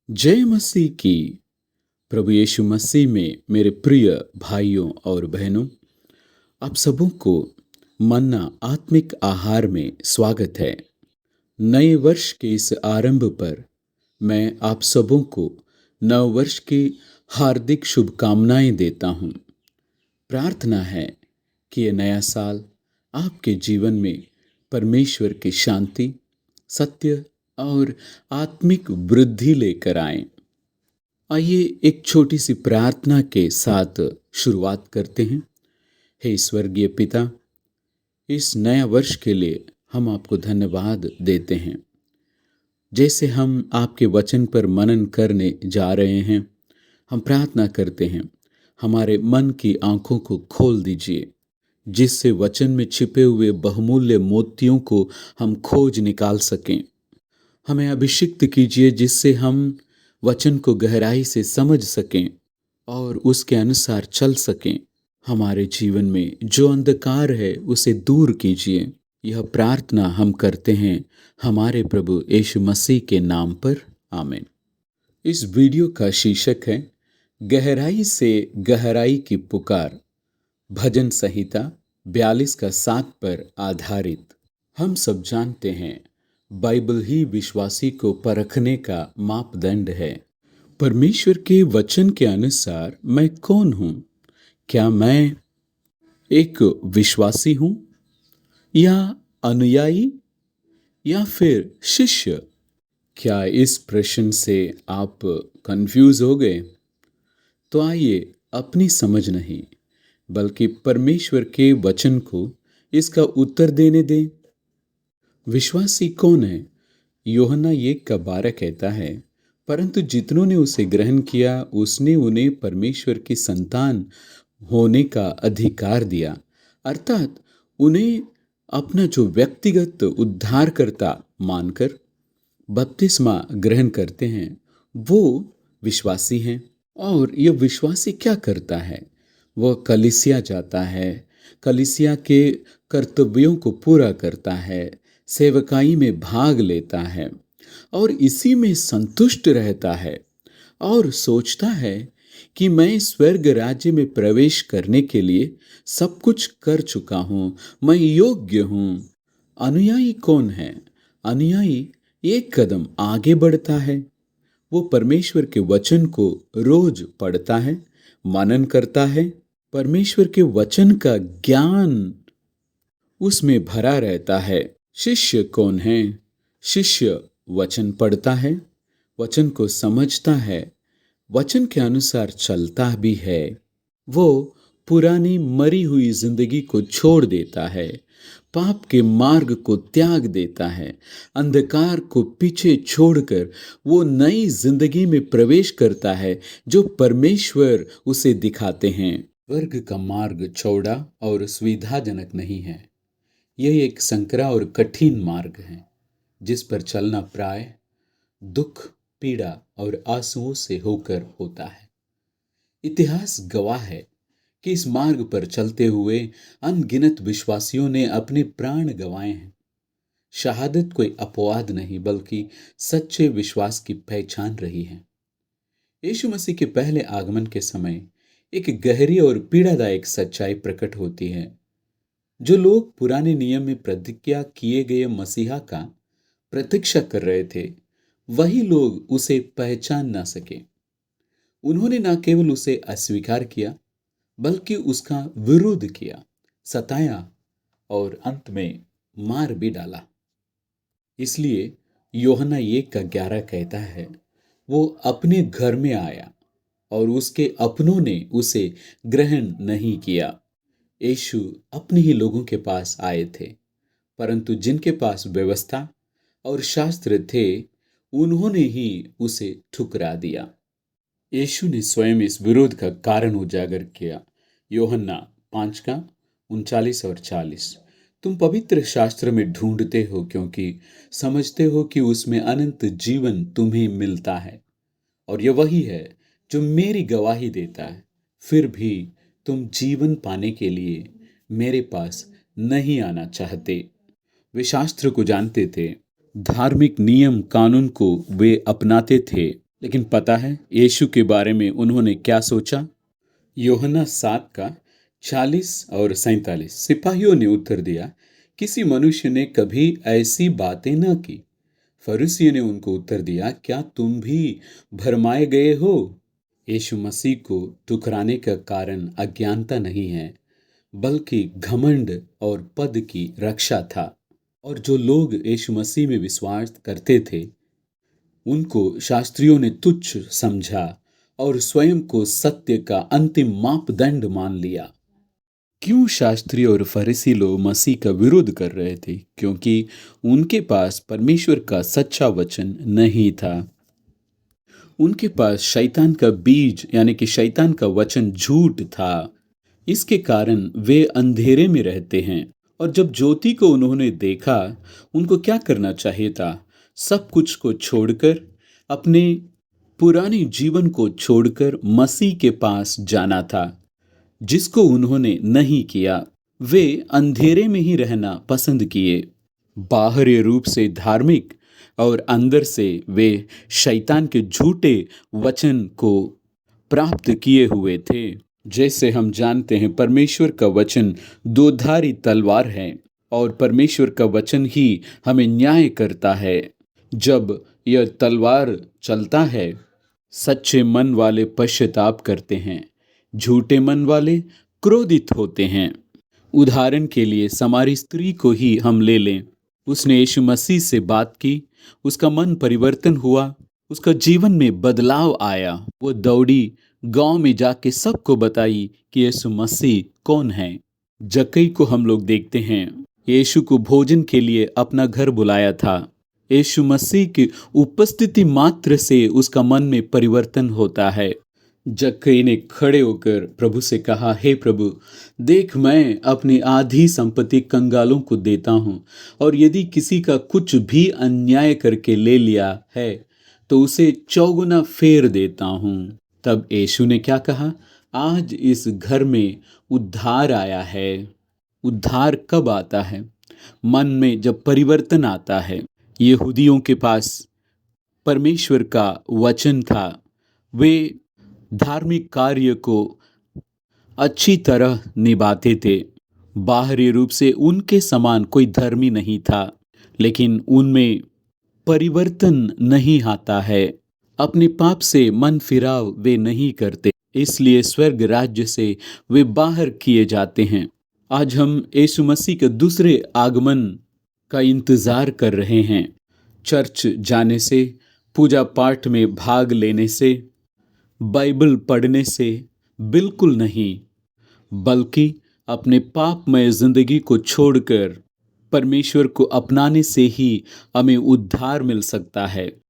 जय मसीह की। प्रभु यीशु मसीह में मेरे प्रिय भाइयों और बहनों, आप सबों को मन्ना आत्मिक आहार में स्वागत है। नए वर्ष के इस आरंभ पर मैं आप सबों को नव वर्ष की हार्दिक शुभकामनाएं देता हूं। प्रार्थना है कि ये नया साल आपके जीवन में परमेश्वर की शांति, सत्य और आत्मिक वृद्धि लेकर आए। आइए एक छोटी सी प्रार्थना के साथ शुरुआत करते हैं। हे स्वर्गीय पिता, इस नया वर्ष के लिए हम आपको धन्यवाद देते हैं। जैसे हम आपके वचन पर मनन करने जा रहे हैं, हम प्रार्थना करते हैं हमारे मन की आंखों को खोल दीजिए, जिससे वचन में छिपे हुए बहुमूल्य मोतियों को हम खोज निकाल सकें। हमें अभिषिक्त कीजिए जिससे हम वचन को गहराई से समझ सकें और उसके अनुसार चल सकें। हमारे जीवन में जो अंधकार है उसे दूर कीजिए। यह प्रार्थना हम करते हैं हमारे प्रभु यीशु मसीह के नाम पर, आमीन। इस वीडियो का शीर्षक है गहराई से गहराई की पुकार, भजन संहिता 42 का 7 पर आधारित। हम सब जानते हैं बाइबल ही विश्वासी को परखने का मापदंड है। परमेश्वर के वचन के अनुसार मैं कौन हूं? क्या मैं एक विश्वासी हूं, या अनुयायी, या फिर शिष्य? क्या इस प्रश्न से आप कंफ्यूज हो गए? तो आइए अपनी समझ नहीं बल्कि परमेश्वर के वचन को इसका उत्तर देने दें। विश्वासी कौन है? यूहन्ना 1:12 कहता है, परंतु जितनों ने उसे ग्रहण किया उसने उन्हें परमेश्वर की संतान होने का अधिकार दिया, अर्थात उन्हें अपना जो व्यक्तिगत उद्धारकर्ता मानकर बपतिस्मा ग्रहण करते हैं वो विश्वासी हैं। और यह विश्वासी क्या करता है? वह कलीसिया जाता है, कलीसिया के कर्तव्यों को पूरा करता है, सेवकाई में भाग लेता है और इसी में संतुष्ट रहता है और सोचता है कि मैं स्वर्ग राज्य में प्रवेश करने के लिए सब कुछ कर चुका हूं, मैं योग्य हूं। अनुयायी कौन है? अनुयायी एक कदम आगे बढ़ता है। वो परमेश्वर के वचन को रोज पढ़ता है, मनन करता है, परमेश्वर के वचन का ज्ञान उसमें भरा रहता है। शिष्य कौन है? शिष्य वचन पढ़ता है, वचन को समझता है, वचन के अनुसार चलता भी है। वो पुरानी मरी हुई जिंदगी को छोड़ देता है, पाप के मार्ग को त्याग देता है, अंधकार को पीछे छोड़कर वो नई जिंदगी में प्रवेश करता है जो परमेश्वर उसे दिखाते हैं। स्वर्ग का मार्ग चौड़ा और सुविधाजनक नहीं है। यह एक संकरा और कठिन मार्ग है जिस पर चलना प्राय दुख, पीड़ा और आंसुओं से होकर होता है। इतिहास गवाह है कि इस मार्ग पर चलते हुए अनगिनत विश्वासियों ने अपने प्राण गंवाए हैं। शहादत कोई अपवाद नहीं बल्कि सच्चे विश्वास की पहचान रही है। यीशु मसीह के पहले आगमन के समय एक गहरी और पीड़ादायक सच्चाई प्रकट होती है। जो लोग पुराने नियम में प्रतिज्ञा किए गए मसीहा का प्रतीक्षा कर रहे थे, वही लोग उसे पहचान ना सके। उन्होंने न केवल उसे अस्वीकार किया बल्कि उसका विरोध किया, सताया और अंत में मार भी डाला। इसलिए यूहन्ना 1:11 कहता है, वो अपने घर में आया और उसके अपनों ने उसे ग्रहण नहीं किया। यीशु अपने ही लोगों के पास आए थे, परंतु जिनके पास व्यवस्था और शास्त्र थे उन्होंने ही उसे ठुकरा दिया। यीशु ने स्वयं इस विरोध का कारण उजागर किया। यूहन्ना 5:39 और 40। तुम पवित्र शास्त्र में ढूंढते हो क्योंकि समझते हो कि उसमें अनंत जीवन तुम्हें मिलता है, और यह वही है जो मेरी गवाही देता है। फिर भी तुम जीवन पाने के लिए मेरे पास नहीं आना चाहते। वे शास्त्र को जानते थे, धार्मिक नियम कानून को वे अपनाते थे, लेकिन पता है यीशु के बारे में उन्होंने क्या सोचा? यूहन्ना 7 का 40 और 47। सिपाहियों ने उत्तर दिया, किसी मनुष्य ने कभी ऐसी बातें न की। फरीसियों ने उनको उत्तर दिया, क्या तुम भी भरमाए गए हो? यीशु मसीह को ठुकराने का कारण अज्ञानता नहीं है, बल्कि घमंड और पद की रक्षा था। और जो लोग यीशु मसीह में विश्वास करते थे, उनको शास्त्रियों ने तुच्छ समझा और स्वयं को सत्य का अंतिम मापदंड मान लिया। क्यों शास्त्री और फरीसी लोग मसीह का विरोध कर रहे थे? क्योंकि उनके पास परमेश्वर का सच्चा वचन नहीं था। उनके पास शैतान का बीज यानी कि शैतान का वचन झूठ था। इसके कारण वे अंधेरे में रहते हैं। और जब ज्योति को उन्होंने देखा, उनको क्या करना चाहिए था? सब कुछ को छोड़कर, अपने पुराने जीवन को छोड़कर मसीह के पास जाना था, जिसको उन्होंने नहीं किया। वे अंधेरे में ही रहना पसंद किए। बाहरी रूप से धार्मिक और अंदर से वे शैतान के झूठे वचन को प्राप्त किए हुए थे। जैसे हम जानते हैं, परमेश्वर का वचन दोधारी तलवार है और परमेश्वर का वचन ही हमें न्याय करता है। जब यह तलवार चलता है, सच्चे मन वाले पश्चाताप करते हैं, झूठे मन वाले क्रोधित होते हैं। उदाहरण के लिए समारी स्त्री को ही हम ले लें। उसने यीशु मसीह से बात की, उसका मन परिवर्तन हुआ, उसका जीवन में बदलाव आया। वो दौड़ी गांव में जाके सबको बताई कि यीशु मसीह कौन है। जक्कई को हम लोग देखते हैं, यीशु को भोजन के लिए अपना घर बुलाया था। यीशु मसीह की उपस्थिति मात्र से उसका मन में परिवर्तन होता है। जक्कई ने खड़े होकर प्रभु से कहा, हे प्रभु, देख मैं अपनी आधी संपत्ति कंगालों को देता हूँ, और यदि किसी का कुछ भी अन्याय करके ले लिया है तो उसे चौगुना फेर देता हूँ। तब यीशु ने क्या कहा? आज इस घर में उद्धार आया है। उद्धार कब आता है? मन में जब परिवर्तन आता है। यहूदियों के पास परमेश्वर का वचन था, वे धार्मिक कार्य को अच्छी तरह निभाते थे। बाहरी रूप से उनके समान कोई धर्मी नहीं था, लेकिन उनमें परिवर्तन नहीं आता है। अपने पाप से मन फिराव वे नहीं करते, इसलिए स्वर्ग राज्य से वे बाहर किए जाते हैं। आज हम यीशु मसीह के दूसरे आगमन का इंतजार कर रहे हैं। चर्च जाने से, पूजा पाठ में भाग लेने से, बाइबल पढ़ने से बिल्कुल नहीं, बल्कि अपने पापमय जिंदगी को छोड़कर परमेश्वर को अपनाने से ही हमें उद्धार मिल सकता है।